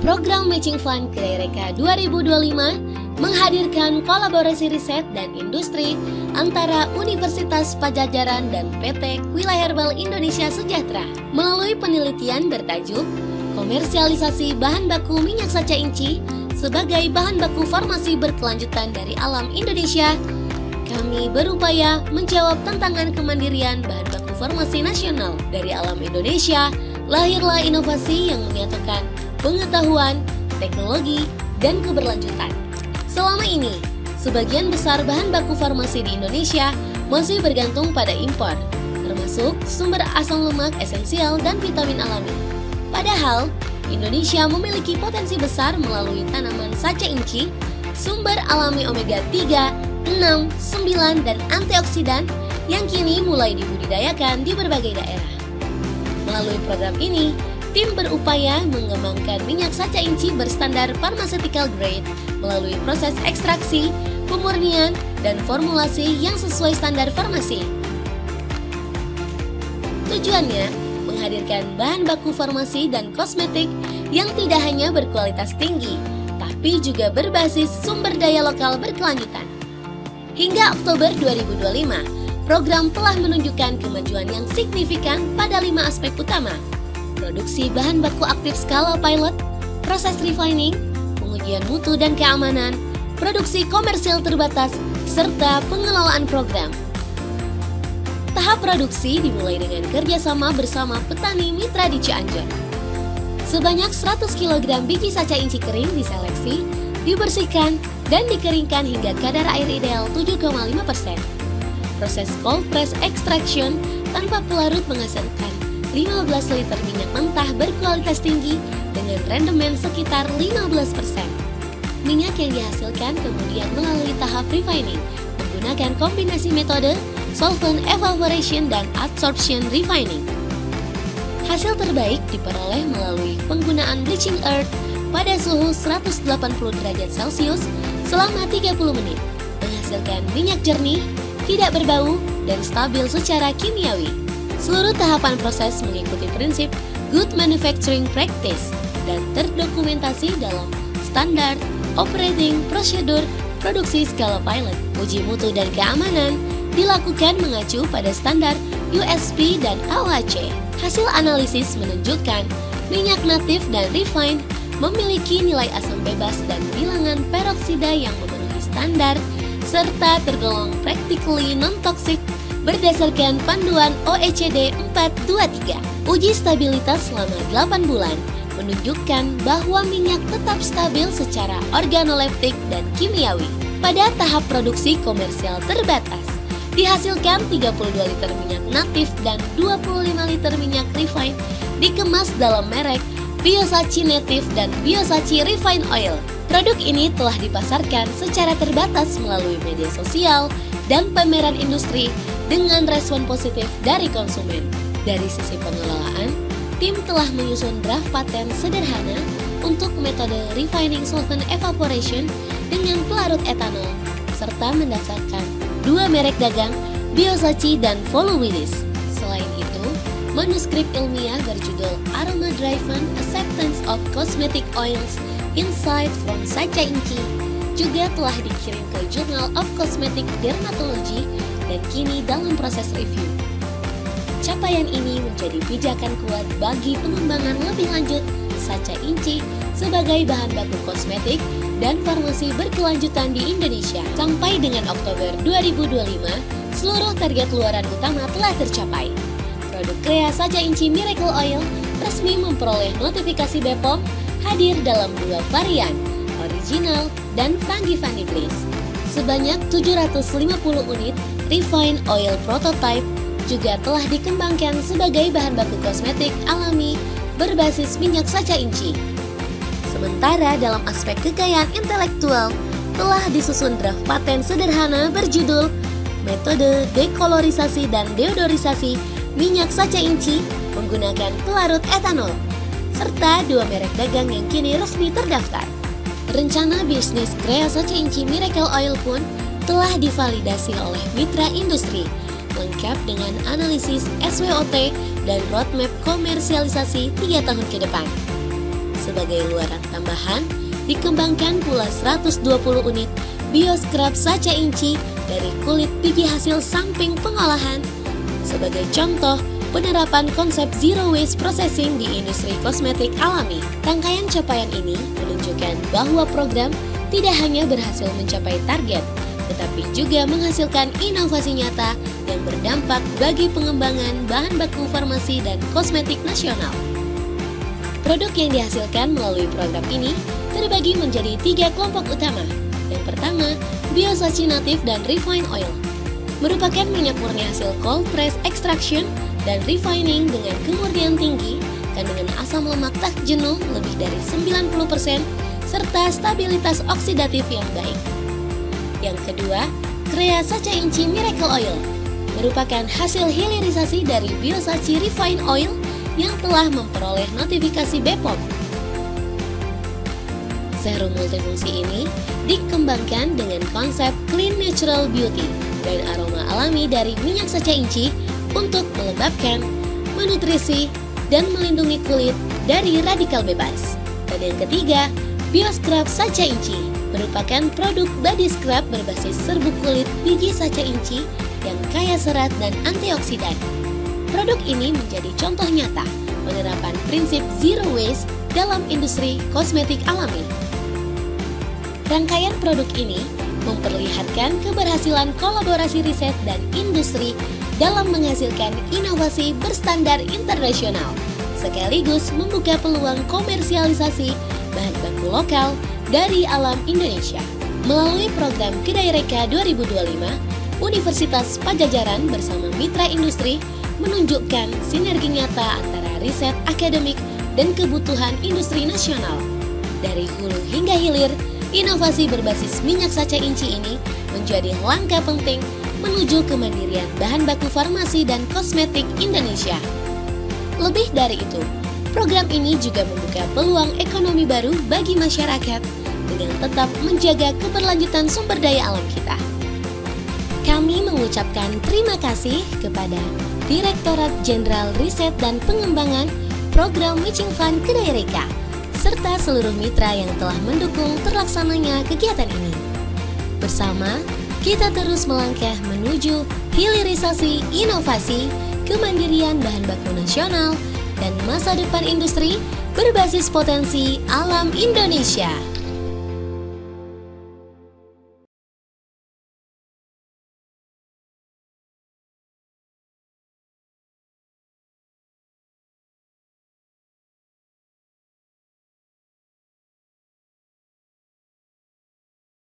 Program Matching Fund Kreyereka 2025 menghadirkan kolaborasi riset dan industri antara Universitas Padjadjaran dan PT Quilla Herbal Indonesia Sejahtera melalui penelitian bertajuk Komersialisasi Bahan Baku Minyak Sacha Inci sebagai bahan baku farmasi berkelanjutan dari alam Indonesia. Kami berupaya menjawab tantangan kemandirian bahan baku farmasi nasional dari alam Indonesia. Lahirlah inovasi yang menyatukan pengetahuan, teknologi, dan keberlanjutan. Selama ini, sebagian besar bahan baku farmasi di Indonesia masih bergantung pada impor, termasuk sumber asam lemak esensial dan vitamin alami. Padahal, Indonesia memiliki potensi besar melalui tanaman sacha inci, sumber alami omega 3, 6, 9, dan antioksidan yang kini mulai dibudidayakan di berbagai daerah. Melalui program ini, tim berupaya mengembangkan minyak sacha inci berstandar pharmaceutical grade melalui proses ekstraksi, pemurnian, dan formulasi yang sesuai standar farmasi. Tujuannya, menghadirkan bahan baku farmasi dan kosmetik yang tidak hanya berkualitas tinggi, tapi juga berbasis sumber daya lokal berkelanjutan. Hingga Oktober 2025, program telah menunjukkan kemajuan yang signifikan pada 5 aspek utama: produksi bahan baku aktif skala pilot, proses refining, pengujian mutu dan keamanan, produksi komersial terbatas, serta pengelolaan program. Tahap produksi dimulai dengan kerjasama bersama petani mitra di Cianjur. Sebanyak 100 kg biji sacha inci kering diseleksi, dibersihkan, dan dikeringkan hingga kadar air ideal 7,5%. Proses cold press extraction tanpa pelarut menghasilkan 15 liter minyak mentah berkualitas tinggi dengan rendemen sekitar 15%. Minyak yang dihasilkan kemudian melalui tahap refining menggunakan kombinasi metode solvent evaporation dan adsorption refining. Hasil terbaik diperoleh melalui penggunaan bleaching earth pada suhu 180 derajat Celcius selama 30 menit, menghasilkan minyak jernih, tidak berbau, dan stabil secara kimiawi. Seluruh tahapan proses mengikuti prinsip Good Manufacturing Practice dan terdokumentasi dalam standar operating procedure produksi skala pilot. Uji mutu dan keamanan dilakukan mengacu pada standar USP dan AOHC. Hasil analisis menunjukkan minyak natif dan refined memiliki nilai asam bebas dan bilangan peroksida yang memenuhi standar serta tergolong practically non-toxic berdasarkan panduan OECD 423. Uji stabilitas selama 8 bulan menunjukkan bahwa minyak tetap stabil secara organoleptik dan kimiawi. Pada tahap produksi komersial terbatas, dihasilkan 32 liter minyak natif dan 25 liter minyak refined dikemas dalam merek Biosachi Native dan Biosachi Refined Oil. Produk ini telah dipasarkan secara terbatas melalui media sosial dan pameran industri dengan respon positif dari konsumen. Dari sisi pengelolaan, tim telah menyusun draft paten sederhana untuk metode refining solvent evaporation dengan pelarut etanol, serta mendaftarkan 2 merek dagang, Biosachi dan Volubilis. Selain itu, manuskrip ilmiah berjudul Aroma Driven Acceptance of Cosmetic Oils Insight from Sacha Inci juga telah dikirim ke Journal of Cosmetic Dermatology dan kini dalam proses review. Capaian ini menjadi pijakan kuat bagi pengembangan lebih lanjut sacha inci sebagai bahan baku kosmetik dan farmasi berkelanjutan di Indonesia. Sampai dengan Oktober 2025, seluruh target luaran utama telah tercapai. Produk Krea Sacha Inci Miracle Oil resmi memperoleh notifikasi BPOM, hadir dalam 2 varian, original dan Frangipani Bliss. Sebanyak 750 unit refined oil prototype juga telah dikembangkan sebagai bahan baku kosmetik alami berbasis minyak sacha inci. Sementara dalam aspek kekayaan intelektual, telah disusun draft paten sederhana berjudul Metode Dekolorisasi dan Deodorisasi Minyak Sacha Inci menggunakan pelarut etanol, serta 2 merek dagang yang kini resmi terdaftar. Rencana bisnis Krea Sacha Inci Miracle Oil pun telah divalidasi oleh mitra industri, lengkap dengan analisis SWOT dan roadmap komersialisasi 3 tahun ke depan. Sebagai luaran tambahan, dikembangkan pula 120 unit bioscrub sacha inci dari kulit biji hasil samping pengolahan. Sebagai contoh, penerapan konsep zero waste processing di industri kosmetik alami. Rangkaian capaian ini menunjukkan bahwa program tidak hanya berhasil mencapai target, tetapi juga menghasilkan inovasi nyata yang berdampak bagi pengembangan bahan baku farmasi dan kosmetik nasional. Produk yang dihasilkan melalui program ini terbagi menjadi 3 kelompok utama. Yang pertama, Biosachi Native dan Refined Oil, merupakan minyak murni hasil cold press extraction dan refining dengan kemurnian tinggi, kandungan asam lemak tak jenuh lebih dari 90%, serta stabilitas oksidatif yang baik. Yang kedua, Crea Sacha Inci Miracle Oil, merupakan hasil hilirisasi dari Biosachi Refined Oil yang telah memperoleh notifikasi BPOM. Serum multifungsi ini dikembangkan dengan konsep clean natural beauty dan aroma alami dari minyak sacha inci untuk melembabkan, menutrisi, dan melindungi kulit dari radikal bebas. Dan yang ketiga, Bioscrub Sacha Inci, merupakan produk body scrub berbasis serbuk kulit biji sacha inci yang kaya serat dan antioksidan. Produk ini menjadi contoh nyata penerapan prinsip zero waste dalam industri kosmetik alami. Rangkaian produk ini memperlihatkan keberhasilan kolaborasi riset dan industri dalam menghasilkan inovasi berstandar internasional, sekaligus membuka peluang komersialisasi bahan baku lokal dari alam Indonesia. Melalui program Kedai Reka 2025, Universitas Padjadjaran bersama mitra industri menunjukkan sinergi nyata antara riset akademik dan kebutuhan industri nasional. Dari hulu hingga hilir, inovasi berbasis minyak sacha inci ini menjadi langkah penting menuju kemandirian bahan baku farmasi dan kosmetik Indonesia. Lebih dari itu, program ini juga membuka peluang ekonomi baru bagi masyarakat dengan tetap menjaga keberlanjutan sumber daya alam kita. Kami mengucapkan terima kasih kepada Direktorat Jenderal Riset dan Pengembangan Program Matching Fund Kedai Reka, serta seluruh mitra yang telah mendukung terlaksananya kegiatan ini. Bersama, kita terus melangkah menuju hilirisasi inovasi, kemandirian bahan baku nasional, dan masa depan industri berbasis potensi alam Indonesia.